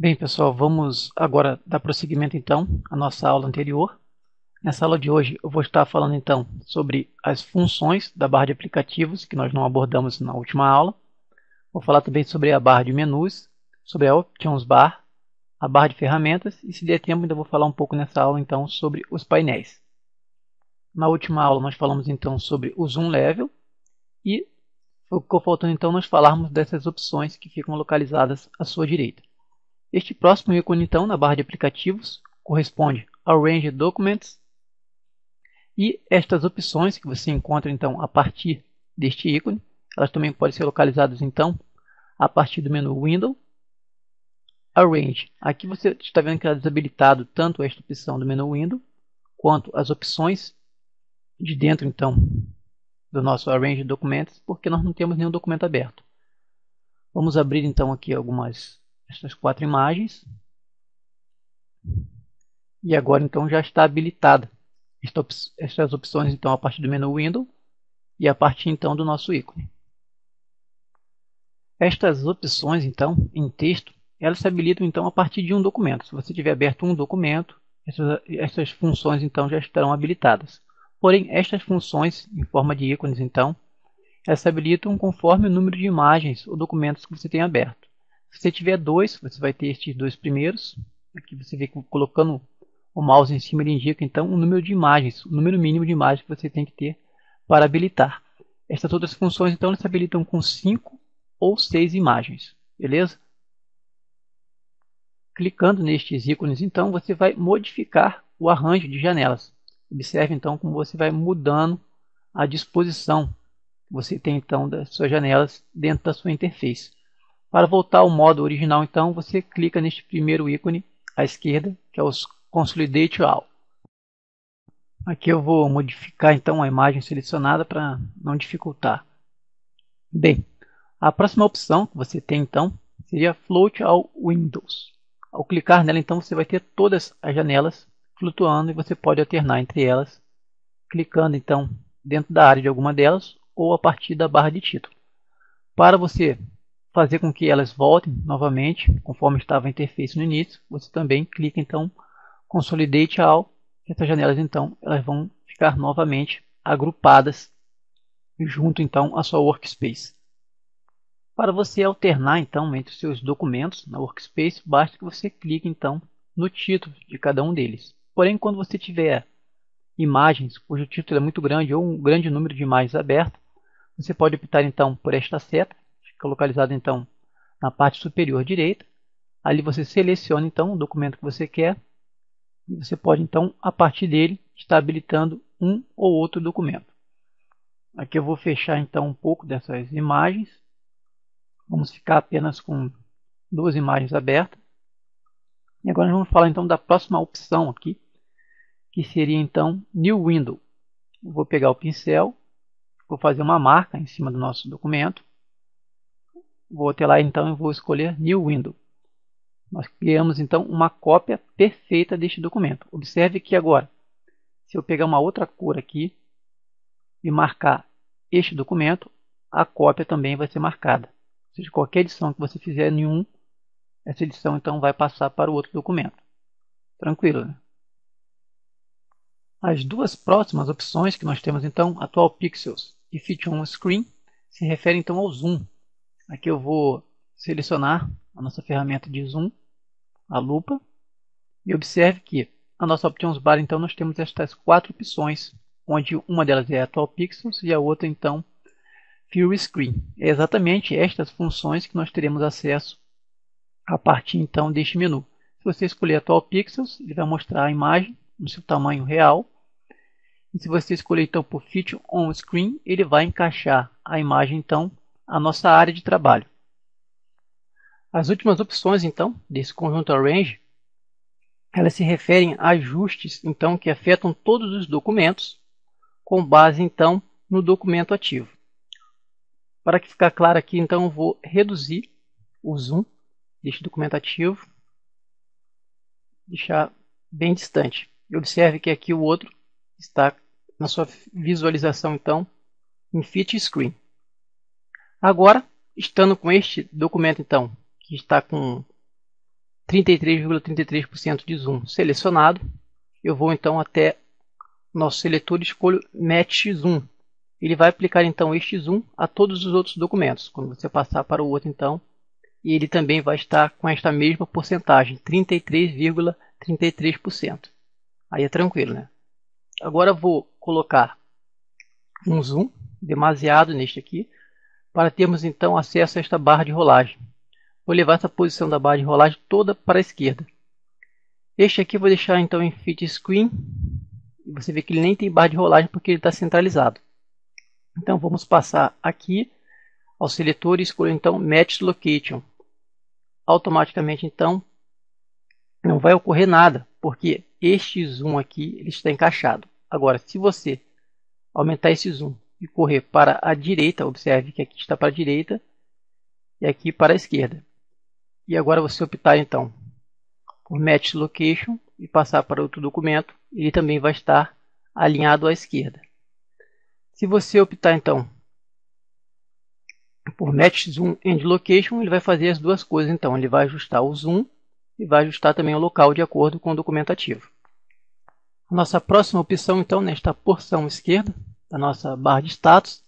Bem, pessoal, vamos agora dar prosseguimento então à nossa aula anterior. Nessa aula de hoje eu vou estar falando então sobre as funções da barra de aplicativos que nós não abordamos na última aula. Vou falar também sobre a barra de menus, sobre a Options Bar, a barra de ferramentas e, se der tempo, ainda vou falar um pouco nessa aula então sobre os painéis. Na última aula nós falamos então sobre o Zoom Level e ficou faltando então nós falarmos dessas opções que ficam localizadas à sua direita. Este próximo ícone, então, na barra de aplicativos, corresponde ao Range Documents, e estas opções que você encontra, então, a partir deste ícone, elas também podem ser localizadas, então, a partir do menu Window, Arrange. Aqui você está vendo que está desabilitado tanto esta opção do menu Window, quanto as opções de dentro, então, do nosso Arrange Documents, porque nós não temos nenhum documento aberto. Vamos abrir, então, aqui estas 4 imagens. E agora então já está habilitada estas opções então a partir do menu Window e a partir então do nosso ícone. Estas opções então em texto, elas se habilitam então a partir de um documento. Se você tiver aberto um documento, essas funções então já estarão habilitadas. Porém, estas funções em forma de ícones então, elas se habilitam conforme o número de imagens ou documentos que você tem aberto. Se você tiver dois, você vai ter estes dois primeiros. Aqui você vê que colocando o mouse em cima ele indica então o número de imagens, o número mínimo de imagens que você tem que ter para habilitar. Estas outras funções então se habilitam com 5 ou 6 imagens, beleza? Clicando nestes ícones então você vai modificar o arranjo de janelas. Observe então como você vai mudando a disposição que você tem então das suas janelas dentro da sua interface. Para voltar ao modo original então você clica neste primeiro ícone à esquerda, que é os Consolidate All. Aqui eu vou modificar então a imagem selecionada para não dificultar. Bem, a próxima opção que você tem então seria Float All Windows. Ao clicar nela então você vai ter todas as janelas flutuando e você pode alternar entre elas, clicando então dentro da área de alguma delas ou a partir da barra de título. Para você fazer com que elas voltem novamente, conforme estava a interface no início, você também clica então Consolidate All. Essas janelas então elas vão ficar novamente agrupadas junto então à sua workspace. Para você alternar então entre os seus documentos na workspace, basta que você clique então no título de cada um deles. Porém, quando você tiver imagens cujo título é muito grande ou um grande número de imagens abertas, você pode optar então por esta seta, fica localizada então na parte superior direita. Ali você seleciona então o documento que você quer e você pode então a partir dele estar habilitando um ou outro documento. Aqui eu vou fechar então um pouco dessas imagens. Vamos ficar apenas com 2 imagens abertas. E agora nós vamos falar então da próxima opção aqui, que seria então New Window. Eu vou pegar o pincel, vou fazer uma marca em cima do nosso documento. Vou até lá então e vou escolher New Window. Nós criamos então uma cópia perfeita deste documento. Observe que agora, se eu pegar uma outra cor aqui e marcar este documento, a cópia também vai ser marcada. Ou seja, qualquer edição que você fizer em um, essa edição então vai passar para o outro documento. Tranquilo, né? As duas próximas opções que nós temos então, Atual Pixels e Fit on Screen, se referem então ao zoom. Aqui eu vou selecionar a nossa ferramenta de zoom, a lupa, e observe que a nossa Options Bar então nós temos estas 4 opções, onde uma delas é Atual Pixels e a outra então Full Screen. É exatamente estas funções que nós teremos acesso a partir então deste menu. Se você escolher Atual Pixels, ele vai mostrar a imagem no seu tamanho real. E se você escolher então por Fit on Screen, ele vai encaixar a imagem então à nossa área de trabalho. As últimas opções então desse conjunto Arrange, elas se referem a ajustes então que afetam todos os documentos, com base então no documento ativo. Para que ficar claro aqui, então eu vou reduzir o zoom deste documento ativo, deixar bem distante. E observe que aqui o outro está na sua visualização então em Fit Screen. Agora, estando com este documento então que está com 33,33% de zoom selecionado, eu vou então até nosso seletor e escolho Match Zoom. Ele vai aplicar então este zoom a todos os outros documentos. Quando você passar para o outro então, e ele também vai estar com esta mesma porcentagem, 33,33%. Aí é tranquilo, né? Agora vou colocar um zoom demasiado neste aqui, para termos então acesso a esta barra de rolagem. Vou levar essa posição da barra de rolagem toda para a esquerda. Este aqui eu vou deixar então em Fit Screen. E você vê que ele nem tem barra de rolagem porque ele está centralizado. Então vamos passar aqui ao seletor e escolher então Match Location. Automaticamente então não vai ocorrer nada, porque este zoom aqui ele está encaixado. Agora, se você aumentar esse zoom e correr para a direita, observe que aqui está para a direita e aqui para a esquerda. E agora você optar então por Match Location e passar para outro documento, ele também vai estar alinhado à esquerda. Se você optar então por Match Zoom and Location, ele vai fazer as duas coisas. Então, ele vai ajustar o zoom e vai ajustar também o local de acordo com o documento ativo. Nossa próxima opção, então, nesta porção esquerda da nossa barra de status,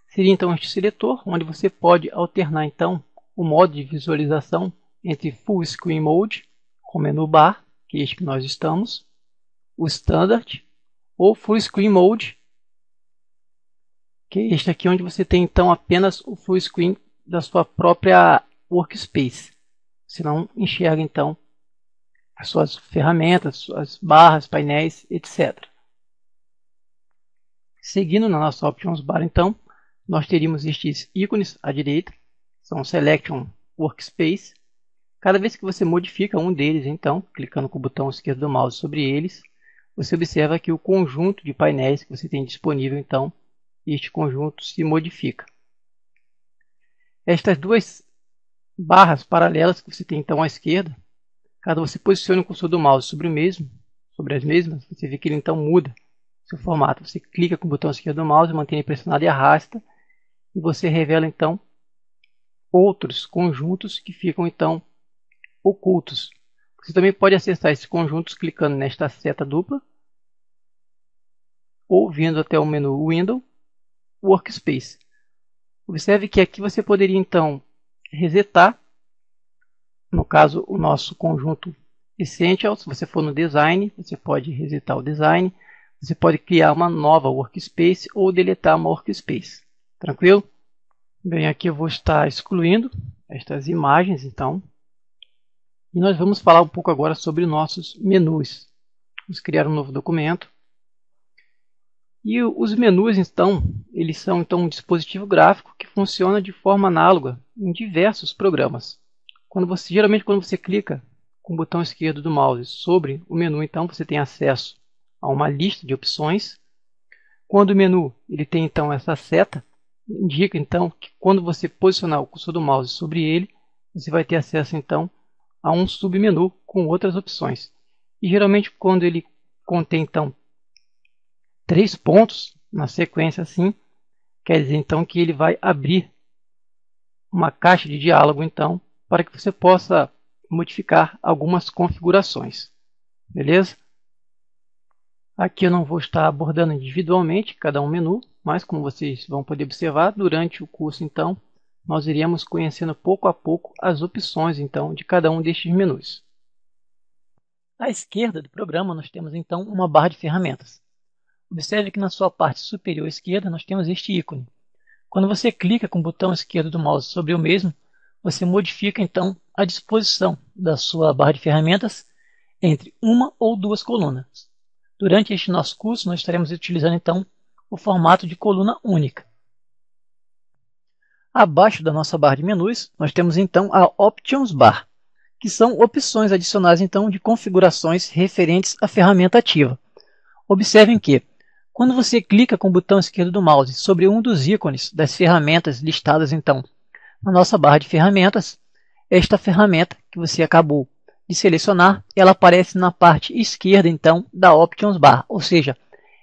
seria então este seletor, onde você pode alternar então o modo de visualização entre Full Screen Mode, com menu bar, que é este que nós estamos, o Standard, ou Full Screen Mode, que é este aqui onde você tem então apenas o full screen da sua própria workspace. Você não enxerga então as suas ferramentas, suas barras, painéis, etc. Seguindo na nossa Options Bar então, nós teríamos estes ícones à direita, são Selection Workspace. Cada vez que você modifica um deles então, clicando com o botão esquerdo do mouse sobre eles, você observa que o conjunto de painéis que você tem disponível então, este conjunto se modifica. Estas duas barras paralelas que você tem então à esquerda, caso você posicione o cursor do mouse sobre as mesmas, você vê que ele então muda seu formato. Você clica com o botão esquerdo do mouse, mantém ele pressionado e arrasta, e você revela então outros conjuntos que ficam então ocultos. Você também pode acessar esses conjuntos clicando nesta seta dupla, ou vindo até o menu Window, Workspace. Observe que aqui você poderia então resetar, no caso o nosso conjunto Essential. Se você for no Design, você pode resetar o Design, você pode criar uma nova Workspace ou deletar uma Workspace. Tranquilo? Bem, aqui eu vou estar excluindo estas imagens então, e nós vamos falar um pouco agora sobre nossos menus. Vamos criar um novo documento. E os menus, então, eles são então um dispositivo gráfico que funciona de forma análoga em diversos programas. Geralmente, quando você clica com o botão esquerdo do mouse sobre o menu, então você tem acesso a uma lista de opções. Quando o menu ele tem então essa seta, indica então que quando você posicionar o cursor do mouse sobre ele, você vai ter acesso então a um submenu com outras opções. E geralmente, quando ele contém então 3 pontos na sequência assim, quer dizer então que ele vai abrir uma caixa de diálogo então, para que você possa modificar algumas configurações. Beleza? Aqui eu não vou estar abordando individualmente cada um menu, mas como vocês vão poder observar, durante o curso então, nós iremos conhecendo pouco a pouco as opções então de cada um destes menus. À esquerda do programa nós temos então uma barra de ferramentas. Observe que na sua parte superior esquerda nós temos este ícone. Quando você clica com o botão esquerdo do mouse sobre o mesmo, você modifica então a disposição da sua barra de ferramentas entre uma ou duas colunas. Durante este nosso curso nós estaremos utilizando então o formato de coluna única. Abaixo da nossa barra de menus nós temos então a Options Bar, que são opções adicionais então de configurações referentes à ferramenta ativa. Observem que quando você clica com o botão esquerdo do mouse sobre um dos ícones das ferramentas listadas então na nossa barra de ferramentas, esta ferramenta que você acabou de selecionar, ela aparece na parte esquerda então da Options Bar, ou seja,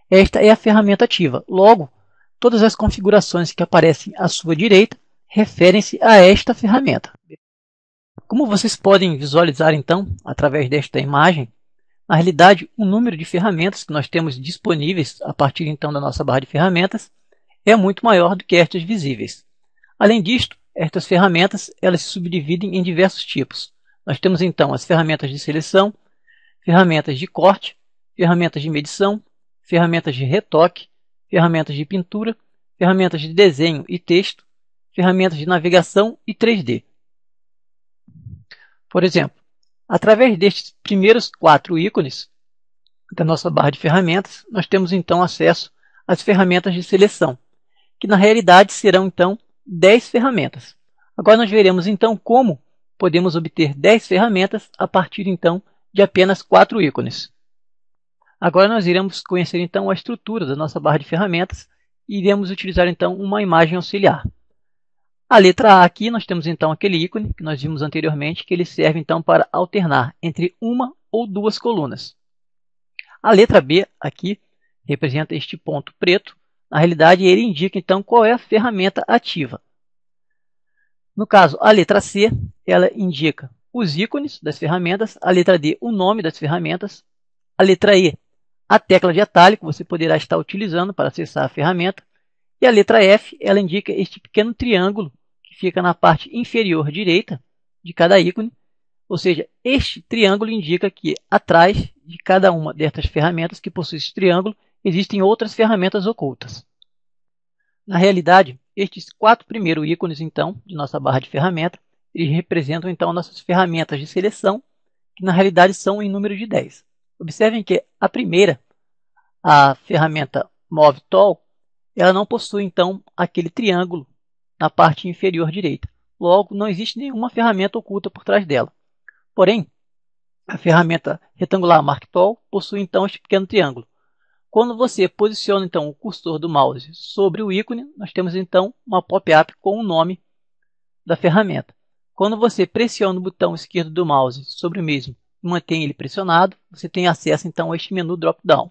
esta é a ferramenta ativa. Logo, todas as configurações que aparecem à sua direita referem-se a esta ferramenta. Como vocês podem visualizar então, através desta imagem, na realidade, o número de ferramentas que nós temos disponíveis a partir então da nossa barra de ferramentas é muito maior do que estas visíveis. Além disto, estas ferramentas elas se subdividem em diversos tipos. Nós temos então as ferramentas de seleção, ferramentas de corte, ferramentas de medição, ferramentas de retoque, ferramentas de pintura, ferramentas de desenho e texto, ferramentas de navegação e 3D. Por exemplo, através destes primeiros 4 ícones da nossa barra de ferramentas, nós temos então acesso às ferramentas de seleção, que na realidade serão então 10 ferramentas. Agora nós veremos então como podemos obter 10 ferramentas a partir então de apenas 4 ícones. Agora nós iremos conhecer então a estrutura da nossa barra de ferramentas e iremos utilizar então uma imagem auxiliar. A letra A aqui nós temos então aquele ícone que nós vimos anteriormente, que ele serve então para alternar entre uma ou duas colunas. A letra B aqui representa este ponto preto. Na realidade, ele indica então qual é a ferramenta ativa. No caso, a letra C, ela indica os ícones das ferramentas, a letra D, o nome das ferramentas, a letra E, a tecla de atalho que você poderá estar utilizando para acessar a ferramenta, e a letra F, ela indica este pequeno triângulo que fica na parte inferior direita de cada ícone, ou seja, este triângulo indica que atrás de cada uma destas ferramentas que possui esse triângulo, existem outras ferramentas ocultas. Na realidade, estes 4 primeiros ícones então de nossa barra de ferramenta, eles representam então nossas ferramentas de seleção, que na realidade são em número de 10. Observem que a primeira, a ferramenta Move Tool, ela não possui então aquele triângulo na parte inferior direita. Logo, não existe nenhuma ferramenta oculta por trás dela. Porém, a ferramenta retangular Mark Tool possui então este pequeno triângulo. Quando você posiciona então o cursor do mouse sobre o ícone, nós temos então uma pop-up com o nome da ferramenta. Quando você pressiona o botão esquerdo do mouse sobre o mesmo e mantém ele pressionado, você tem acesso então a este menu drop-down.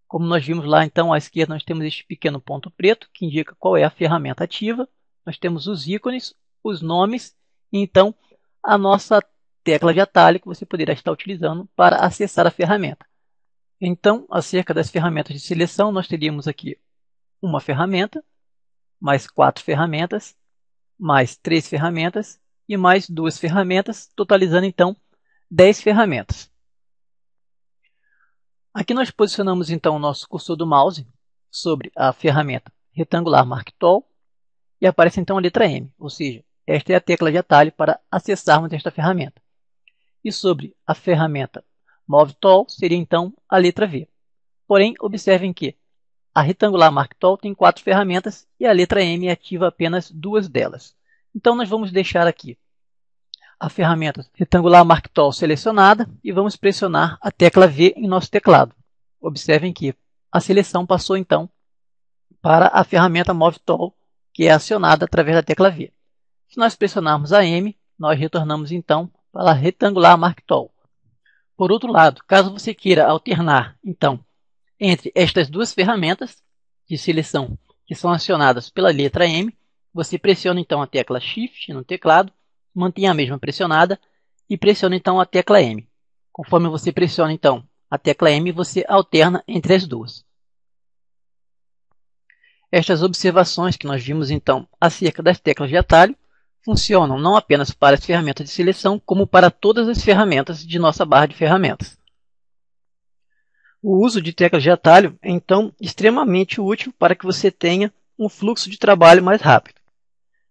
Como nós vimos lá então à esquerda, nós temos este pequeno ponto preto que indica qual é a ferramenta ativa. Nós temos os ícones, os nomes e então a nossa tecla de atalho que você poderá estar utilizando para acessar a ferramenta. Então, acerca das ferramentas de seleção, nós teríamos aqui uma ferramenta, mais 4 ferramentas, mais 3 ferramentas e mais 2 ferramentas, totalizando então 10 ferramentas. Aqui nós posicionamos então o nosso cursor do mouse sobre a ferramenta retangular Mark Tool e aparece então a letra M, ou seja, esta é a tecla de atalho para acessarmos esta ferramenta. E sobre a ferramenta Move Tool seria então a letra V. Porém, observem que a retangular Mark Tool tem 4 ferramentas e a letra M ativa apenas 2 delas. Então, nós vamos deixar aqui a ferramenta retangular Mark Tool selecionada e vamos pressionar a tecla V em nosso teclado. Observem que a seleção passou então para a ferramenta Move Tool, que é acionada através da tecla V. Se nós pressionarmos a M, nós retornamos então para a retangular Mark Tool. Por outro lado, caso você queira alternar, então, entre estas duas ferramentas de seleção que são acionadas pela letra M, você pressiona então a tecla Shift no teclado, mantém a mesma pressionada e pressiona então a tecla M. Conforme você pressiona então a tecla M, você alterna entre as duas. Estas observações que nós vimos então acerca das teclas de atalho funcionam não apenas para as ferramentas de seleção, como para todas as ferramentas de nossa barra de ferramentas. O uso de teclas de atalho é então extremamente útil para que você tenha um fluxo de trabalho mais rápido.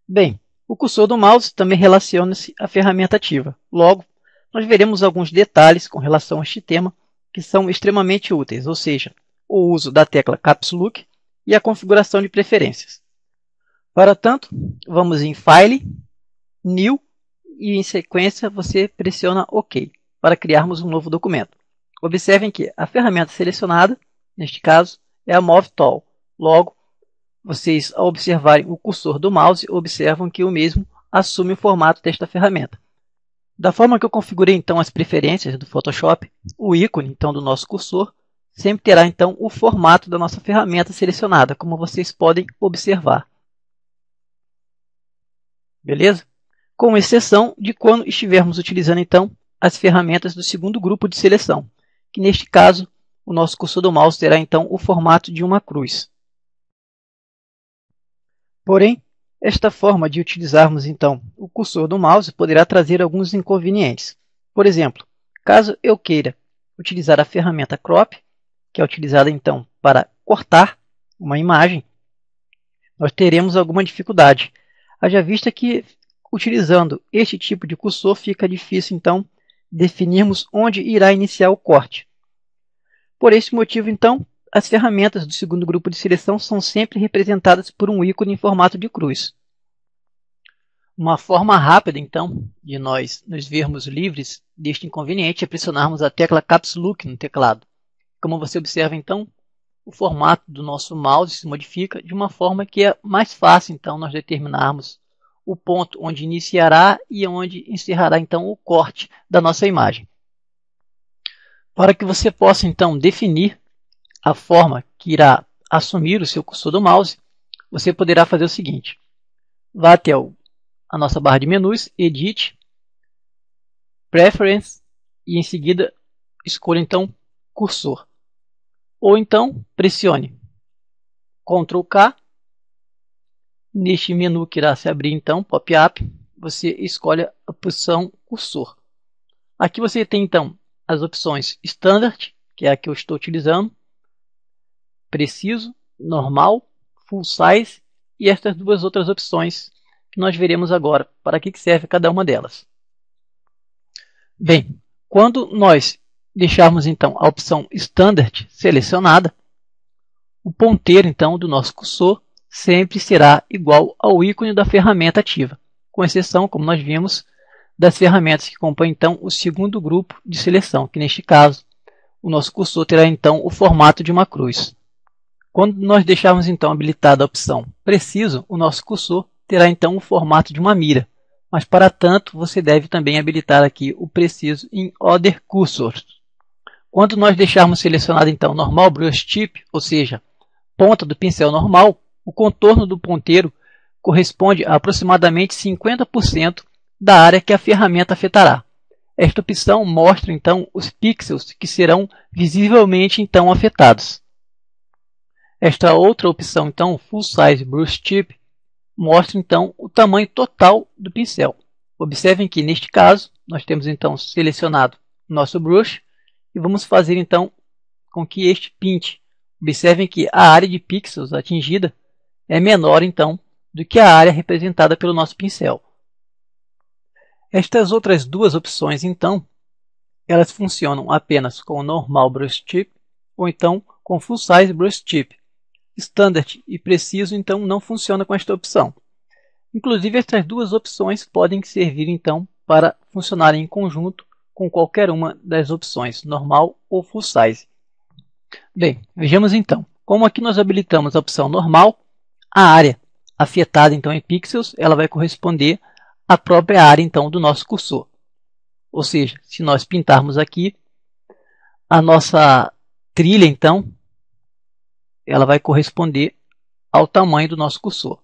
Bem, o cursor do mouse também relaciona-se à ferramenta ativa. Logo, nós veremos alguns detalhes com relação a este tema que são extremamente úteis, ou seja, o uso da tecla Caps Lock e a configuração de preferências. Para tanto, vamos em File, New e em sequência você pressiona OK para criarmos um novo documento. Observem que a ferramenta selecionada, neste caso, é a Move Tool. Logo, vocês ao observarem o cursor do mouse, observam que o mesmo assume o formato desta ferramenta. Da forma que eu configurei então as preferências do Photoshop, o ícone então do nosso cursor sempre terá então o formato da nossa ferramenta selecionada, como vocês podem observar. Beleza? com exceção de quando estivermos utilizando então as ferramentas do segundo grupo de seleção, que neste caso o nosso cursor do mouse terá então o formato de uma cruz. Porém, esta forma de utilizarmos então o cursor do mouse poderá trazer alguns inconvenientes. Por exemplo, caso eu queira utilizar a ferramenta Crop, que é utilizada então para cortar uma imagem, nós teremos alguma dificuldade. Haja vista que utilizando este tipo de cursor fica difícil então definirmos onde irá iniciar o corte. Por esse motivo então, as ferramentas do segundo grupo de seleção são sempre representadas por um ícone em formato de cruz. Uma forma rápida, então, de nós nos vermos livres deste inconveniente é pressionarmos a tecla Caps Lock no teclado. Como você observa, então, o formato do nosso mouse se modifica de uma forma que é mais fácil, então, nós determinarmos o ponto onde iniciará e onde encerrará, então, o corte da nossa imagem. Para que você possa, então, definir a forma que irá assumir o seu cursor do mouse, você poderá fazer o seguinte. Vá até a nossa barra de menus, Edit, Preference e em seguida escolha então Cursor. Ou então pressione Ctrl K. Neste menu que irá se abrir então, Pop-up, você escolhe a opção Cursor. Aqui você tem então as opções Standard, que é a que eu estou utilizando, Preciso, Normal, Full Size e estas duas outras opções que nós veremos agora para que serve cada uma delas. Bem, quando nós deixarmos então a opção Standard selecionada, o ponteiro então do nosso cursor sempre será igual ao ícone da ferramenta ativa, com exceção, como nós vimos, das ferramentas que compõem então o segundo grupo de seleção, que neste caso o nosso cursor terá então o formato de uma cruz. Quando nós deixarmos então habilitada a opção Preciso, o nosso cursor terá então o formato de uma mira, mas para tanto você deve também habilitar aqui o Preciso em Other Cursors. Quando nós deixarmos selecionado então Normal Brush Tip, ou seja, ponta do pincel normal, o contorno do ponteiro corresponde a aproximadamente 50% da área que a ferramenta afetará. Esta opção mostra então os pixels que serão visivelmente então afetados. Esta outra opção então, Full Size Brush Tip, mostra então o tamanho total do pincel. Observem que neste caso nós temos então selecionado nosso brush e vamos fazer então com que este pinte. Observem que a área de pixels atingida é menor então do que a área representada pelo nosso pincel. Estas outras duas opções então, elas funcionam apenas com o Normal Brush Tip ou então com Full Size Brush Tip. Standard e Preciso então não funciona com esta opção. Inclusive estas duas opções podem servir então para funcionarem em conjunto com qualquer uma das opções, normal ou full size. Bem, vejamos então. Como aqui nós habilitamos a opção normal, a área afetada então em pixels, ela vai corresponder à própria área então do nosso cursor. Ou seja, se nós pintarmos aqui a nossa trilha então, ela vai corresponder ao tamanho do nosso cursor.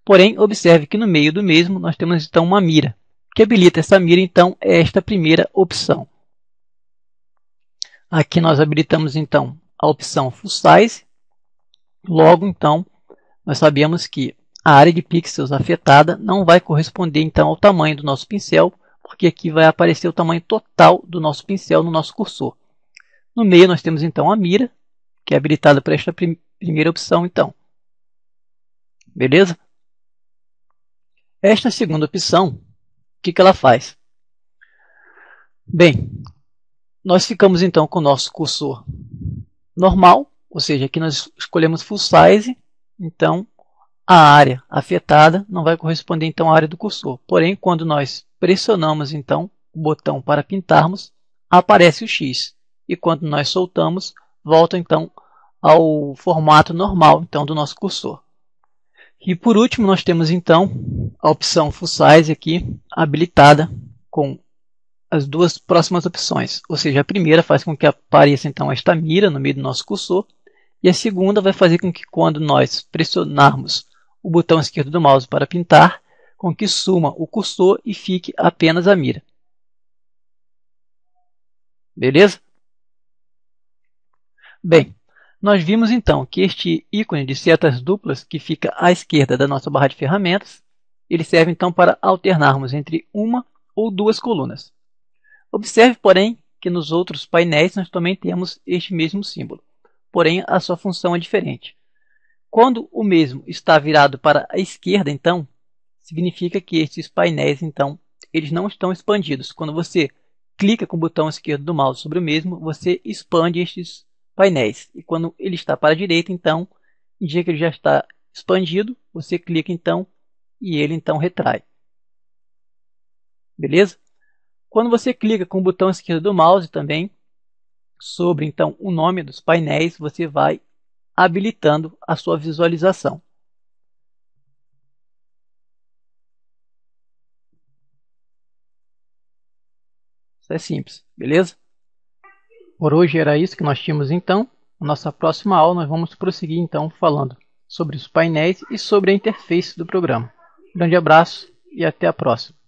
Porém, observe que no meio do mesmo nós temos então uma mira. O que habilita essa mira então é esta primeira opção. Aqui nós habilitamos então a opção Full Size. Logo então, nós sabemos que a área de pixels afetada não vai corresponder então ao tamanho do nosso pincel, porque aqui vai aparecer o tamanho total do nosso pincel no nosso cursor. No meio nós temos então a mira, que é habilitada por esta primeira opção então. Beleza? Esta segunda opção, o que ela faz? Bem, nós ficamos então com o nosso cursor normal, ou seja, aqui nós escolhemos Full Size, então a área afetada não vai corresponder então à área do cursor. Porém, quando nós pressionamos então o botão para pintarmos, aparece o X. E quando nós soltamos, volta então ao formato normal então do nosso cursor. E por último, nós temos então a opção Full Size aqui habilitada com as duas próximas opções. Ou seja, a primeira faz com que apareça então esta mira no meio do nosso cursor e a segunda vai fazer com que quando nós pressionarmos o botão esquerdo do mouse para pintar, com que suma o cursor e fique apenas a mira. Beleza? Bem, nós vimos então que este ícone de setas duplas que fica à esquerda da nossa barra de ferramentas, ele serve então para alternarmos entre uma ou duas colunas. Observe, porém, que nos outros painéis nós também temos este mesmo símbolo, porém a sua função é diferente. Quando o mesmo está virado para a esquerda, então, significa que estes painéis, então, eles não estão expandidos. Quando você clica com o botão esquerdo do mouse sobre o mesmo, você expande estes painéis. E quando ele está para a direita, então, indica que ele já está expandido. Você clica, então, e ele, então, retrai. Beleza? Quando você clica com o botão esquerdo do mouse também, sobre, então, o nome dos painéis, você vai habilitando a sua visualização. Isso é simples, beleza? Por hoje era isso que nós tínhamos então. Na nossa próxima aula nós vamos prosseguir então falando sobre os painéis e sobre a interface do programa. Grande abraço e até a próxima.